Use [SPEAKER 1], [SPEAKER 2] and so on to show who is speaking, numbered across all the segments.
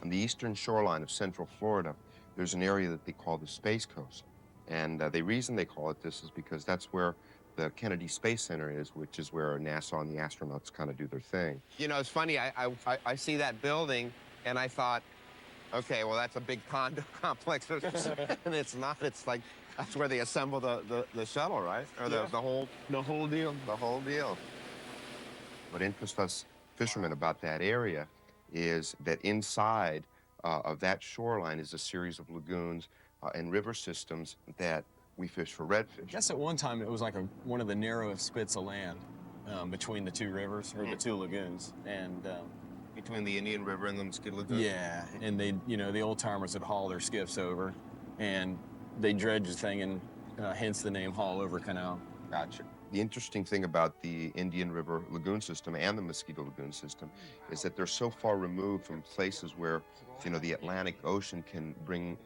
[SPEAKER 1] On the eastern shoreline of central Florida, there's an area that they call the Space Coast. And the reason they call it this is because that's where the Kennedy Space Center is, which is where NASA and the astronauts kind of do their thing. You know, it's funny, I see that building, and I thought, okay, well, that's a big condo complex. And it's not. It's like, that's where they assemble the shuttle, right? Or the whole deal. The whole deal. What interests us fishermen about that area is that inside of that shoreline is a series of lagoons and river systems that we fish for redfish.
[SPEAKER 2] I guess at one time it was like one of the narrowest spits of land between the two rivers, or the two lagoons. And
[SPEAKER 1] between the Indian River and the Mosquito Lagoon?
[SPEAKER 2] Yeah, and they, the old timers would haul their skiffs over, and they dredge the thing, and hence the name Haul Over Canal.
[SPEAKER 1] Gotcha. The interesting thing about the Indian River Lagoon system and the Mosquito Lagoon system is that they're so far removed from places where, the Atlantic Ocean can bring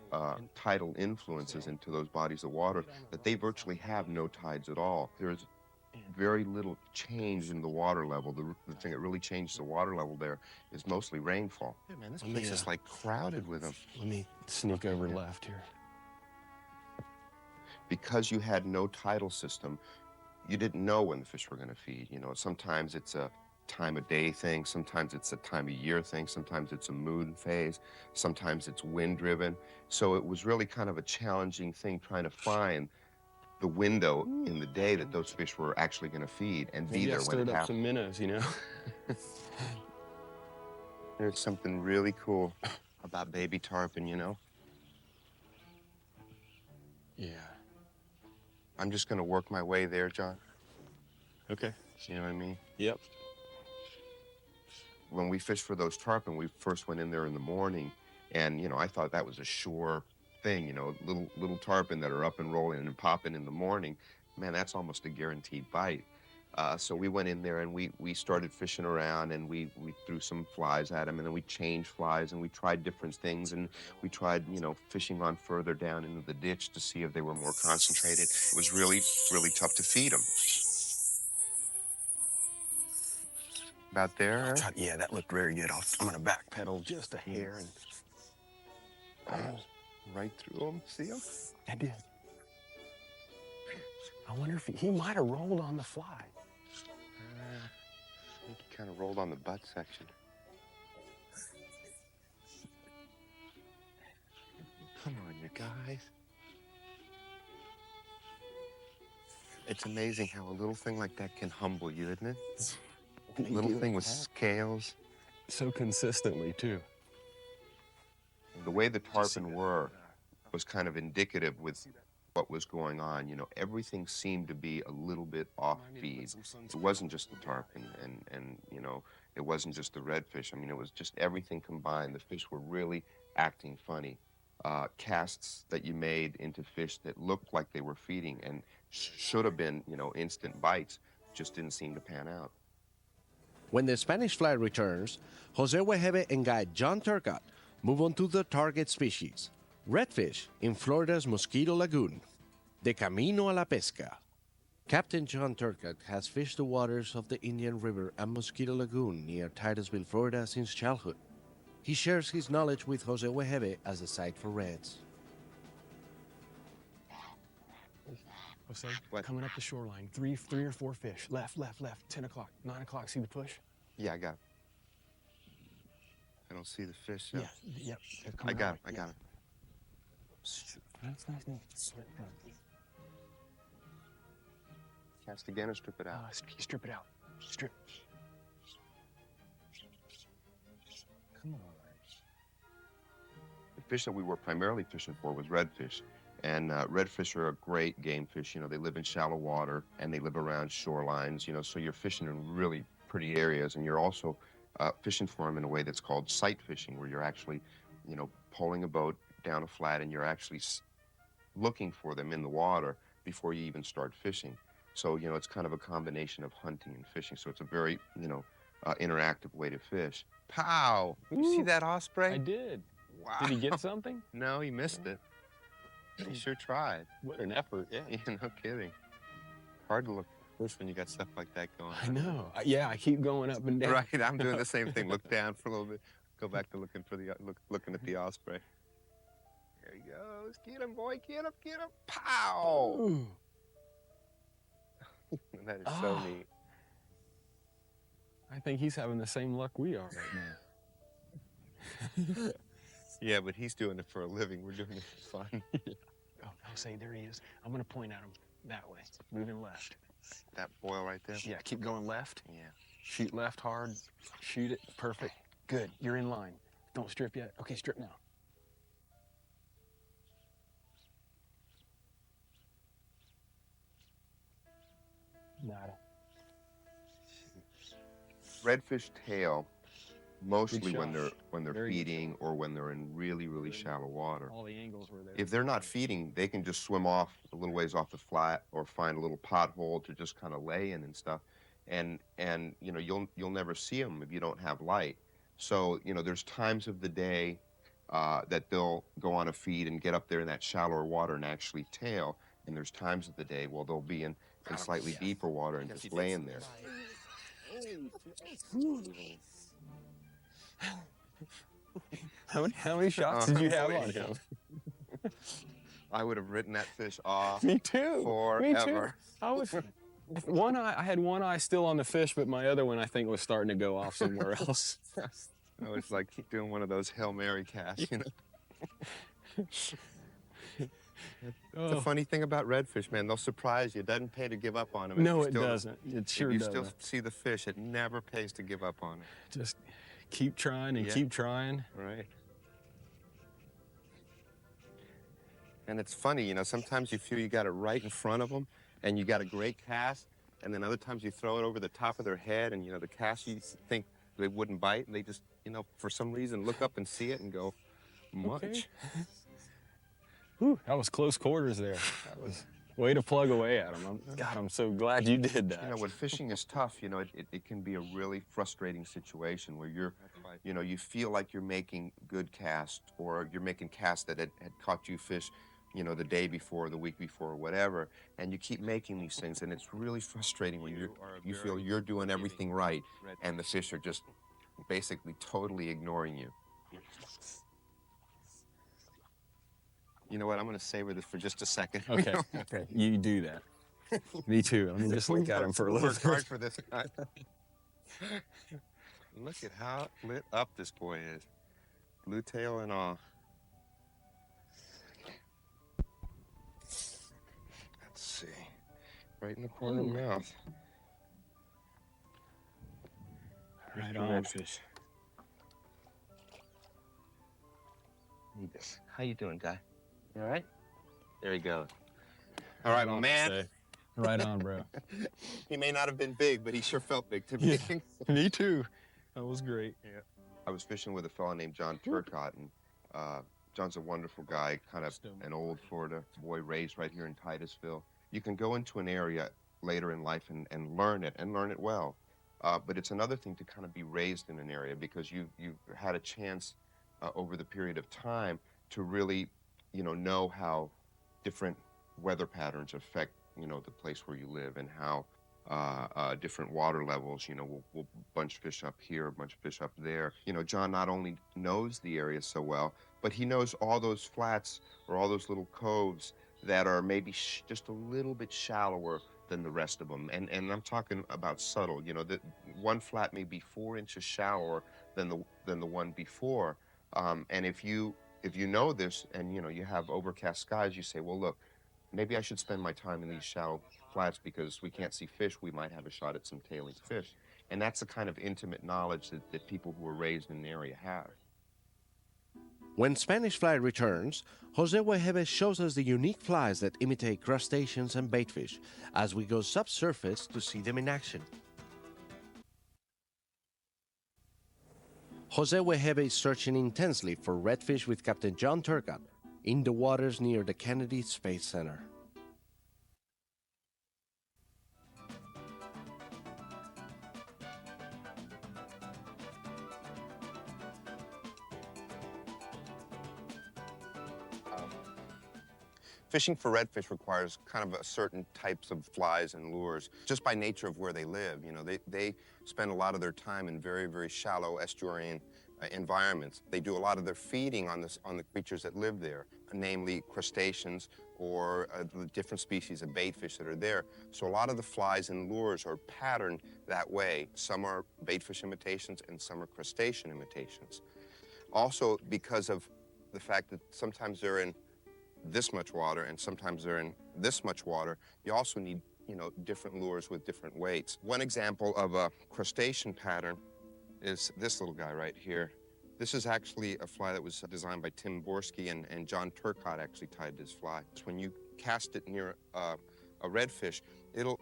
[SPEAKER 1] tidal influences into those bodies of water, that they virtually have no tides at all. There's very little change in the water level. The thing that really changes the water level there is mostly rainfall. Yeah, man, this place is like crowded with them.
[SPEAKER 2] Let me sneak over left here.
[SPEAKER 1] Because you had no tidal system, you didn't know when the fish were going to feed. Sometimes it's a time of day thing, sometimes it's a time of year thing, sometimes it's a mood phase, sometimes it's wind driven. So it was really kind of a challenging thing trying to find the window in the day that those fish were actually going to feed and be there when it happened.
[SPEAKER 2] Stirred up some minnows,
[SPEAKER 1] There's something really cool about baby tarpon,
[SPEAKER 2] Yeah.
[SPEAKER 1] I'm just going to work my way there, John.
[SPEAKER 2] Okay.
[SPEAKER 1] You know what I mean?
[SPEAKER 2] Yep.
[SPEAKER 1] When we fished for those tarpon, we first went in there in the morning, and, I thought that was a sure thing, little tarpon that are up and rolling and popping in the morning. Man, that's almost a guaranteed bite. So we went in there and we started fishing around, and we threw some flies at them, and then we changed flies, and we tried different things, and we tried, fishing on further down into the ditch to see if they were more concentrated. It was really, really tough to feed them. About there?
[SPEAKER 2] Yeah, that looked very good. I'm gonna backpedal just a hair and...
[SPEAKER 1] Oh, right through them, see them?
[SPEAKER 2] I did. I wonder if he might have rolled on the fly.
[SPEAKER 1] I think he kind of rolled on the butt section. Come on, you guys. It's amazing how a little thing like that can humble you, isn't it? A little thing with scales.
[SPEAKER 2] So consistently, too.
[SPEAKER 1] The way the tarpon were was kind of indicative with what was going on. Everything seemed to be a little bit off feed. It wasn't just the tarpon and it wasn't just the redfish. I mean, it was just everything combined. The fish were really acting funny. Casts that you made into fish that looked like they were feeding and should have been, instant bites, just didn't seem to pan out.
[SPEAKER 3] When the Spanish fly returns, Jose Wejebe and guide John Turcot move on to the target species, redfish in Florida's Mosquito Lagoon, de camino a la pesca. Captain John Turcot has fished the waters of the Indian River and Mosquito Lagoon near Titusville, Florida since childhood. He shares his knowledge with Jose Wejebe as the site for reds.
[SPEAKER 2] Jose, coming up the shoreline, three or four fish. Left, 10 o'clock, 9 o'clock, see the push?
[SPEAKER 1] Yeah, I got it. I don't see the fish. So.
[SPEAKER 2] Yeah, yep.
[SPEAKER 1] I got it.
[SPEAKER 2] That's nice.
[SPEAKER 1] Cast again or strip it out?
[SPEAKER 2] Strip it out. Strip. Come on.
[SPEAKER 1] The fish that we were primarily fishing for was redfish. And redfish are a great game fish. They live in shallow water and they live around shorelines, so you're fishing in really pretty areas, and you're also fishing for them in a way that's called sight fishing, where you're actually, pulling a boat down a flat and you're actually looking for them in the water before you even start fishing. So, it's kind of a combination of hunting and fishing. So it's a very, interactive way to fish. Pow! Ooh, you see that osprey?
[SPEAKER 2] I did.
[SPEAKER 1] Wow.
[SPEAKER 2] Did he get something?
[SPEAKER 1] No, he missed it. He sure tried.
[SPEAKER 2] What an effort, yeah.
[SPEAKER 1] No kidding. Hard to look first when you got stuff like that going on.
[SPEAKER 2] I know. Yeah, I keep going up and down.
[SPEAKER 1] Right, I'm doing the same thing. Look down for a little bit. Go back to looking for the looking at the osprey. There he goes. Get him, boy. Get him. Get him. Pow!
[SPEAKER 2] Ooh.
[SPEAKER 1] That is so neat.
[SPEAKER 2] I think he's having the same luck we are right now.
[SPEAKER 1] Yeah, but he's doing it for a living. We're doing it for fun.
[SPEAKER 2] Oh, I'll say there he is. I'm gonna point at him that way, moving left.
[SPEAKER 1] That boil right there?
[SPEAKER 2] Yeah, keep going left.
[SPEAKER 1] Yeah.
[SPEAKER 2] Shoot left hard. Shoot it. Perfect. Good. You're in line. Don't strip yet. Okay, strip now. Nada.
[SPEAKER 1] Redfish tail, mostly
[SPEAKER 2] Good
[SPEAKER 1] when
[SPEAKER 2] shot.
[SPEAKER 1] they're
[SPEAKER 2] Very good
[SPEAKER 1] feeding or when they're in really, really shallow water.
[SPEAKER 2] All the angles were there.
[SPEAKER 1] If they're not feeding, they can just swim off a little ways off the flat or find a little pothole to just kind of lay in and stuff. And you know, you'll never see them if you don't have light. So, you know, there's times of the day that they'll go on a feed and get up there in that shallower water and actually tail. And there's times of the day, well, they'll be in slightly deeper water and just laying there.
[SPEAKER 2] How many shots did you have on him?
[SPEAKER 1] I would have written that fish off.
[SPEAKER 2] Me too. Me too.
[SPEAKER 1] Forever.
[SPEAKER 2] I was one eye. I had one eye still on the fish, but my other one I think was starting to go off somewhere else.
[SPEAKER 1] I was like doing one of those Hail Mary casts, you know. The funny thing about redfish, man, they'll surprise you. It doesn't pay to give up on them.
[SPEAKER 2] No, it doesn't. It sure
[SPEAKER 1] if you
[SPEAKER 2] doesn't.
[SPEAKER 1] still see the fish, it never pays to give up on it.
[SPEAKER 2] Just keep trying and keep trying.
[SPEAKER 1] Right. And it's funny, you know, sometimes you feel you got it right in front of them and you got a great cast, and then other times you throw it over the top of their head and, you know, the cast you think they wouldn't bite, and they just, you know, for some reason look up and see it and go, much.
[SPEAKER 2] Okay. Whew, that was close quarters there. That was way to plug away at him. God, I'm so glad you did that.
[SPEAKER 1] You know, when fishing is tough, you know, it can be a really frustrating situation where you're, you know, you feel like you're making good casts or you're making casts that had caught you fish, you know, the day before, the week before, or whatever, and you keep making these things, and it's really frustrating when you feel you're doing everything right, and the fish are just basically totally ignoring you. You know what? I'm going to savor this for just a second.
[SPEAKER 2] Okay, okay, you do that. Me too. Let me just look at him for a little
[SPEAKER 1] Worked hard
[SPEAKER 2] bit.
[SPEAKER 1] for this guy. Look at how lit up this boy is. Blue tail and all. Let's see. Right in the corner of the mouth.
[SPEAKER 2] Right on.
[SPEAKER 1] Redfish.
[SPEAKER 4] Need this. How you doing, guy? You all right?
[SPEAKER 1] There he goes. All right, my man.
[SPEAKER 2] Right on, bro.
[SPEAKER 1] He may not have been big, but he sure felt big to me.
[SPEAKER 2] Yeah. Me too. That was great.
[SPEAKER 1] Yeah. I was fishing with a fellow named John Turcot, and John's a wonderful guy, kind of an old Florida boy raised right here in Titusville. You can go into an area later in life and learn it well. But it's another thing to kind of be raised in an area because you've had a chance over the period of time to really, you know how different weather patterns affect, you know, the place where you live and how different water levels, you know, we'll bunch fish up here, a bunch of fish up there. You know, John not only knows the area so well, but he knows all those flats or all those little coves that are maybe just a little bit shallower than the rest of them. And I'm talking about subtle, you know, that one flat may be 4 inches shallower than the one before. And if you know this and, you know, you have overcast skies, you say, well, look, maybe I should spend my time in these shallow flats because we can't see fish. We might have a shot at some tailing fish. And that's the kind of intimate knowledge that people who are raised in an area have.
[SPEAKER 3] When Spanish Fly returns, Jose Wejebe shows us the unique flies that imitate crustaceans and baitfish as we go subsurface to see them in action. Jose Wejebe is searching intensely for redfish with Captain John Turcot in the waters near the Kennedy Space Center.
[SPEAKER 1] Fishing for redfish requires kind of a certain types of flies and lures, just by nature of where they live. You know, they spend a lot of their time in very, very shallow estuarine environments. They do a lot of their feeding on the creatures that live there, namely crustaceans or the different species of baitfish that are there. So a lot of the flies and lures are patterned that way. Some are baitfish imitations and some are crustacean imitations. Also, because of the fact that sometimes they're in this much water and sometimes they're in this much water, you also need, different lures with different weights. One example of a crustacean pattern is this little guy right here. This is actually a fly that was designed by Tim Borsky, and John Turcot actually tied this fly. When you cast it near a redfish, it'll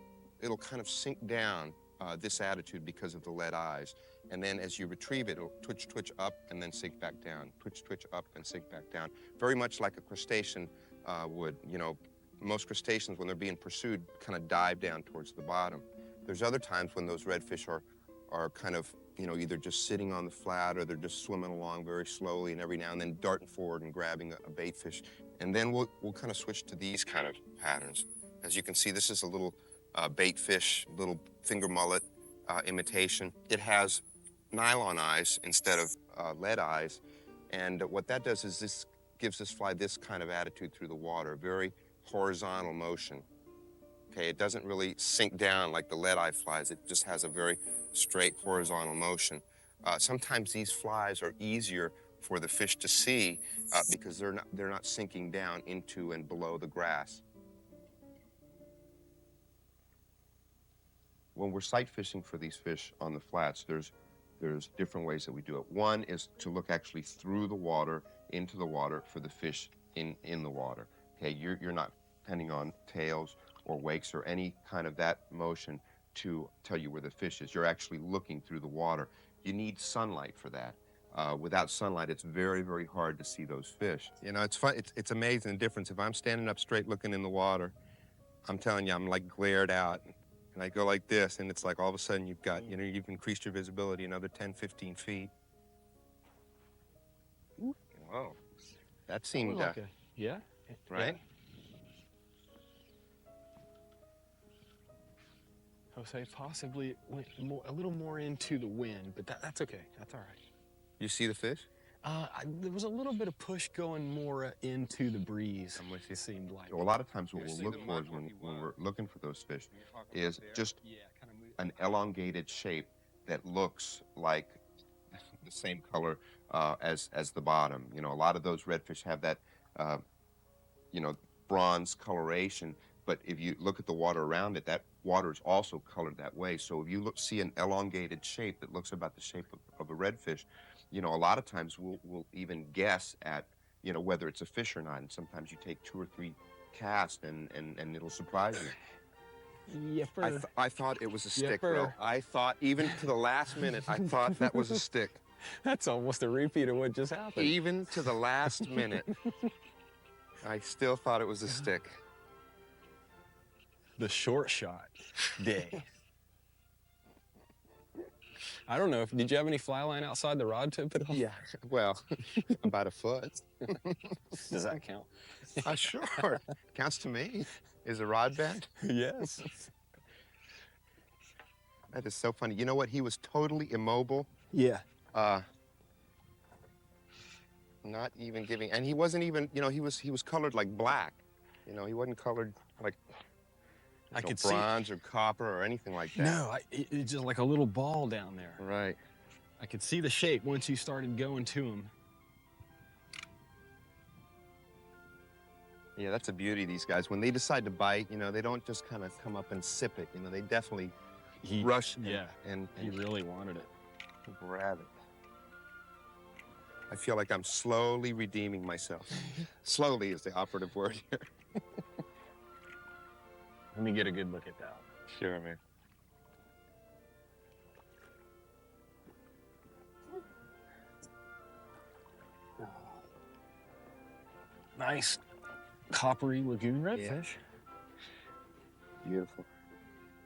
[SPEAKER 1] kind of sink down this attitude because of the lead eyes. And then as you retrieve it, it'll twitch up and then sink back down. Twitch up and sink back down. Very much like a crustacean would. Most crustaceans, when they're being pursued, kind of dive down towards the bottom. There's other times when those redfish are kind of, either just sitting on the flat or they're just swimming along very slowly and every now and then darting forward and grabbing a bait fish. And then we'll kind of switch to these kind of patterns. As you can see, this is a little bait fish, little finger mullet imitation. It has nylon eyes instead of lead eyes. And what that does is this gives this fly this kind of attitude through the water, very horizontal motion. Okay, it doesn't really sink down like the lead eye flies. It just has a very straight horizontal motion. Sometimes these flies are easier for the fish to see because they're not sinking down into and below the grass. When we're sight fishing for these fish on the flats, there's different ways that we do it. One is to look actually through the water, into the water for the fish in the water. Okay, you're not depending on tails or wakes or any kind of that motion to tell you where the fish is. You're actually looking through the water. You need sunlight for that. Without sunlight, it's very, very hard to see those fish. It's fun. It's amazing the difference. If I'm standing up straight looking in the water, I'm telling you, I'm like glared out. And I go like this, and it's like all of a sudden you've increased your visibility another 10, 15 feet. Whoa, that seemed,
[SPEAKER 2] yeah.
[SPEAKER 1] Right?
[SPEAKER 2] Yeah. Jose possibly went a little more into the wind, but that's okay. That's all right.
[SPEAKER 1] You see the fish?
[SPEAKER 2] There was a little bit of push going more into the breeze.
[SPEAKER 1] I'm with you.
[SPEAKER 2] It seemed like.
[SPEAKER 1] So a lot of times what we'll look for is when we're looking for those fish is just an elongated shape that looks like the same color as the bottom. A lot of those redfish have that, bronze coloration. But if you look at the water around it, that water is also colored that way. So if you see an elongated shape that looks about the shape of a redfish, a lot of times we'll even guess at, whether it's a fish or not. And sometimes you take 2 or 3 casts and it'll surprise you.
[SPEAKER 2] Yipper.
[SPEAKER 1] I thought it was a stick,
[SPEAKER 2] Yipper.
[SPEAKER 1] bro. I thought, even to the last minute, I thought that was a stick.
[SPEAKER 2] That's almost a repeat of what just happened.
[SPEAKER 1] Even to the last minute, I still thought it was a stick.
[SPEAKER 2] The short shot day. I don't know. Did you have any fly line outside the rod tip at all?
[SPEAKER 1] Yeah, well, about a foot.
[SPEAKER 2] Does that count?
[SPEAKER 1] Sure. Counts to me. Is a rod bent?
[SPEAKER 2] Yes.
[SPEAKER 1] That is so funny. You know what? He was totally immobile.
[SPEAKER 2] Yeah.
[SPEAKER 1] Not even giving, and he wasn't even, he was colored like black. He wasn't colored like
[SPEAKER 2] I could
[SPEAKER 1] bronze or copper or anything like that.
[SPEAKER 2] No, it's just like a little ball down there.
[SPEAKER 1] Right.
[SPEAKER 2] I could see the shape once you started going to him.
[SPEAKER 1] Yeah, that's a beauty of these guys. When they decide to bite, they don't just kind of come up and sip it. They definitely rush and
[SPEAKER 2] he really wanted it.
[SPEAKER 1] Grab it. I feel like I'm slowly redeeming myself. Slowly is the operative word here.
[SPEAKER 2] Let me get a good look at that.
[SPEAKER 1] Sure, man.
[SPEAKER 2] Nice coppery lagoon redfish.
[SPEAKER 1] Beautiful.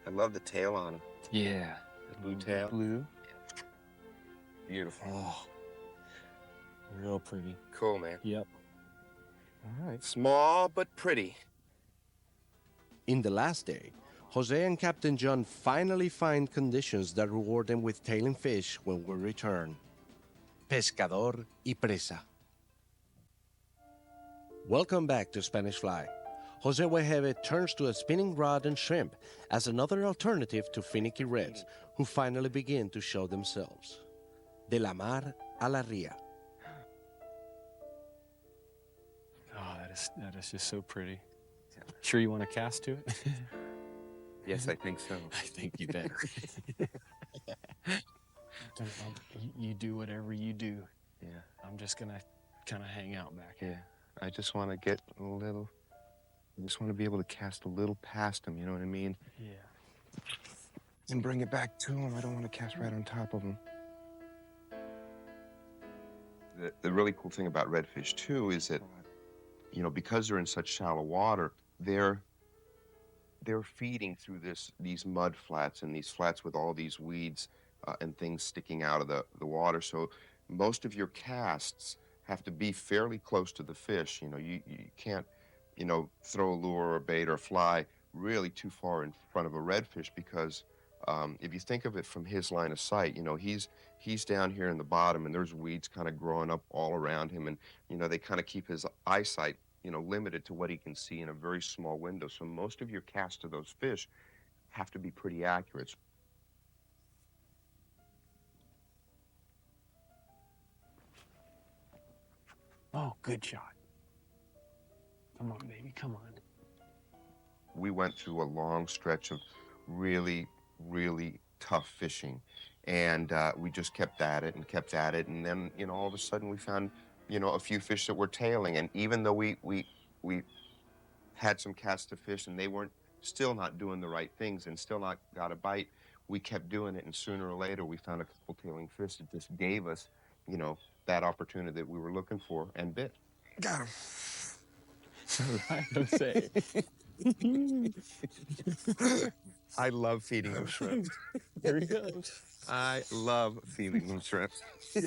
[SPEAKER 1] I love the tail on him.
[SPEAKER 2] Yeah.
[SPEAKER 1] The blue tail.
[SPEAKER 2] Blue.
[SPEAKER 1] Beautiful.
[SPEAKER 2] Oh. Real pretty.
[SPEAKER 1] Cool, man.
[SPEAKER 2] Yep. All right.
[SPEAKER 1] Small but pretty.
[SPEAKER 3] In the last day, Jose and Captain John finally find conditions that reward them with tailing fish when we return. pescador y presa. Welcome back to Spanish Fly. Jose Wejebe turns to a spinning rod and shrimp as another alternative to finicky reds, who finally begin to show themselves. De la mar a la ria.
[SPEAKER 2] Oh, that is just so pretty. Sure you want to cast to it?
[SPEAKER 1] Yes, I think so.
[SPEAKER 2] I think you better. You do whatever you do.
[SPEAKER 1] Yeah.
[SPEAKER 2] I'm just gonna kind of hang out back here.
[SPEAKER 1] Yeah. I just want to get a little. I just want to be able to cast a little past him. You know what I mean?
[SPEAKER 2] Yeah.
[SPEAKER 1] And bring it back to him. I don't want to cast right on top of him. The really cool thing about redfish too is that, you know, because they're in such shallow water, they're feeding through these mud flats and these flats with all these weeds and things sticking out of the water. So most of your casts have to be fairly close to the fish. You know, you can't, you know, throw a lure or bait or fly really too far in front of a redfish because if you think of it from his line of sight, you know, he's down here in the bottom and there's weeds kind of growing up all around him, and, you know, they kind of keep his eyesight, you know, limited to what he can see in a very small window. So most of your casts to those fish have to be pretty accurate.
[SPEAKER 2] Oh, good shot. Come on, baby, come on.
[SPEAKER 1] We went through a long stretch of really, really tough fishing, and we just kept at it, and then, you know, all of a sudden we found, you know, a few fish that were tailing, and even though we had some casts to fish and they weren't still not doing the right things and still not got a bite, we kept doing it, and sooner or later we found a couple tailing fish that just gave us, you know, that opportunity that we were looking for and bit. Got him.
[SPEAKER 2] All right, I'm saying.
[SPEAKER 1] I love feeding them shrimp.
[SPEAKER 2] Here he goes.
[SPEAKER 1] I love feeding them shrimp.
[SPEAKER 2] Yeah.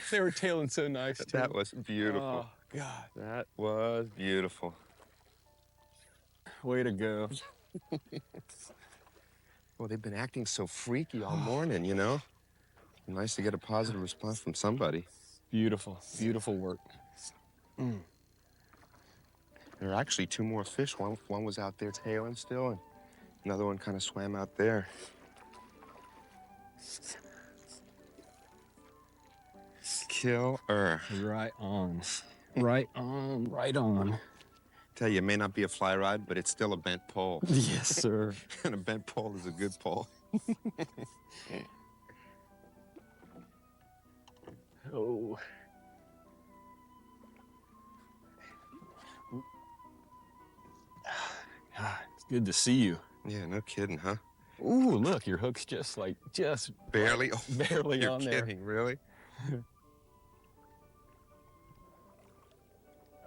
[SPEAKER 2] They were tailing so nice, too.
[SPEAKER 1] That was beautiful.
[SPEAKER 2] Oh, God.
[SPEAKER 1] That was beautiful.
[SPEAKER 2] Way to go.
[SPEAKER 1] Well, they've been acting so freaky all morning, you know? Nice to get a positive response from somebody.
[SPEAKER 2] Beautiful, beautiful work.
[SPEAKER 1] Mm. There are actually two more fish. One was out there tailing still, and another one kind of swam out there. Killer.
[SPEAKER 2] Right on. Right on, right on.
[SPEAKER 1] Tell you, it may not be a fly rod, but it's still a bent pole.
[SPEAKER 2] Yes, sir.
[SPEAKER 1] And a bent pole is a good pole.
[SPEAKER 2] Oh. It's good to see you.
[SPEAKER 1] Yeah, no kidding, huh?
[SPEAKER 2] Ooh, look, your hook's just
[SPEAKER 1] barely,
[SPEAKER 2] barely
[SPEAKER 1] you're
[SPEAKER 2] on there.
[SPEAKER 1] You're kidding, really?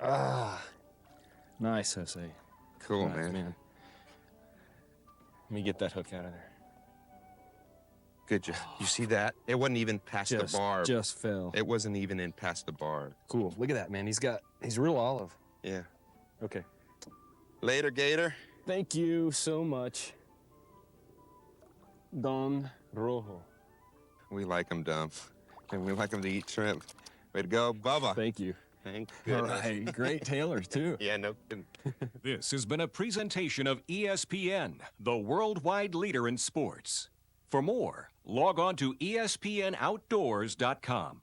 [SPEAKER 2] Ah, nice, Jose.
[SPEAKER 1] Cool,
[SPEAKER 2] Nice,
[SPEAKER 1] man.
[SPEAKER 2] Let me get that hook out of there.
[SPEAKER 1] Good job. You see that? It wasn't even past the barb.
[SPEAKER 2] Just fell.
[SPEAKER 1] It wasn't even in past the barb.
[SPEAKER 2] Cool. Look at that, man. He's real olive.
[SPEAKER 1] Yeah.
[SPEAKER 2] Okay.
[SPEAKER 1] Later, Gator.
[SPEAKER 2] Thank you so much. Don Rojo.
[SPEAKER 1] We like them dumb. And we like them to eat shrimp. Way to go, Bubba.
[SPEAKER 2] Thank you.
[SPEAKER 1] Thank
[SPEAKER 2] All
[SPEAKER 1] goodness.
[SPEAKER 2] right. Great tailors, too.
[SPEAKER 1] Yeah, no kidding.
[SPEAKER 5] This has been a presentation of ESPN, the worldwide leader in sports. For more, log on to espnoutdoors.com.